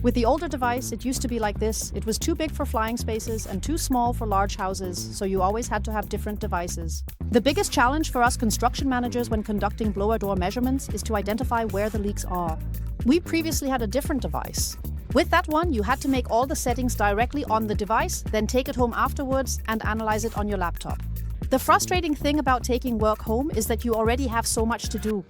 With the older device, it used to be like this. It was too big for flying spaces and too small for large houses, so you always had to have different devices. The biggest challenge for us construction managers when conducting blower door measurements is to identify where the leaks are. We previously had a different device. With that one, you had to make all the settings directly on the device, then take it home afterwards and analyze it on your laptop. The frustrating thing about taking work home is that you already have so much to do.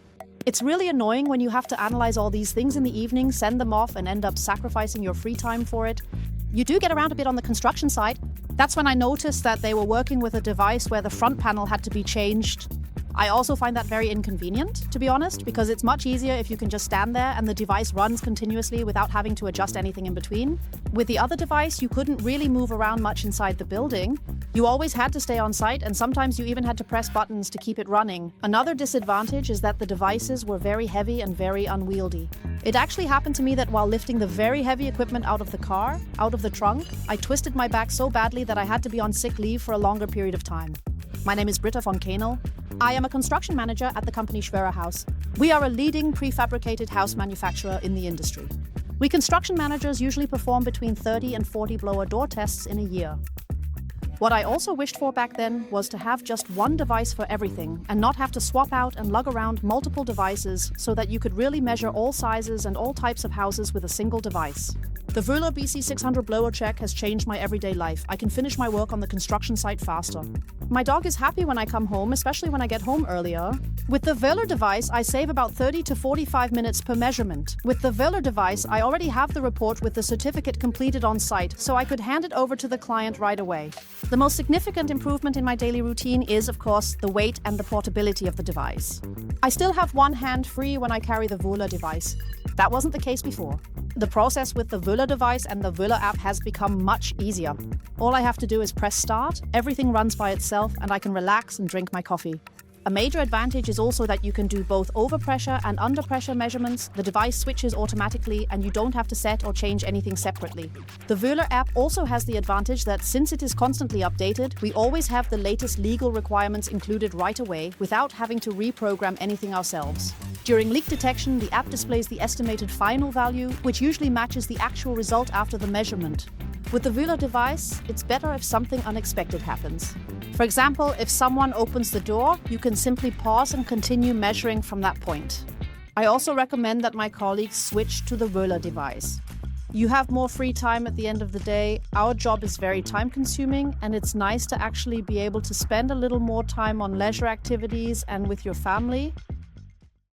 It's really annoying when you have to analyze all these things in the evening, send them off, and end up sacrificing your free time for it. You do get around a bit on the construction site. That's when I noticed that they were working with a device where the front panel had to be changed. I also find that very inconvenient, to be honest, because it's much easier if you can just stand there and the device runs continuously without having to adjust anything in between. With the other device, you couldn't really move around much inside the building. You always had to stay on site, and sometimes you even had to press buttons to keep it running. Another disadvantage is that the devices were very heavy and very unwieldy. It actually happened to me that while lifting the very heavy equipment out of the car, out of the trunk, I twisted my back so badly that I had to be on sick leave for a longer period of time. My name is Britta von Känel. I am a construction manager at the company SchwörerHaus. We are a leading prefabricated house manufacturer in the industry. We construction managers usually perform between 30 and 40 blower door tests in a year. What I also wished for back then was to have just one device for everything and not have to swap out and lug around multiple devices so that you could really measure all sizes and all types of houses with a single device. The Wöhler BC 600 blower check has changed my everyday life. I can finish my work on the construction site faster. My dog is happy when I come home, especially when I get home earlier. With the Wöhler device, I save about 30 to 45 minutes per measurement. With the Wöhler device, I already have the report with the certificate completed on site, so I could hand it over to the client right away. The most significant improvement in my daily routine is, of course, the weight and the portability of the device. I still have one hand free when I carry the Wöhler device. That wasn't the case before. The process with the Wöhler device and the Wöhler app has become much easier. All I have to do is press start, everything runs by itself, and I can relax and drink my coffee. A major advantage is also that you can do both overpressure and underpressure measurements. The device switches automatically and you don't have to set or change anything separately. The Wöhler app also has the advantage that since it is constantly updated, we always have the latest legal requirements included right away without having to reprogram anything ourselves. During leak detection, the app displays the estimated final value, which usually matches the actual result after the measurement. With the Wöhler device, it's better if something unexpected happens. For example, if someone opens the door, you can simply pause and continue measuring from that point. I also recommend that my colleagues switch to the Wöhler device. You have more free time at the end of the day. Our job is very time-consuming, and it's nice to actually be able to spend a little more time on leisure activities and with your family.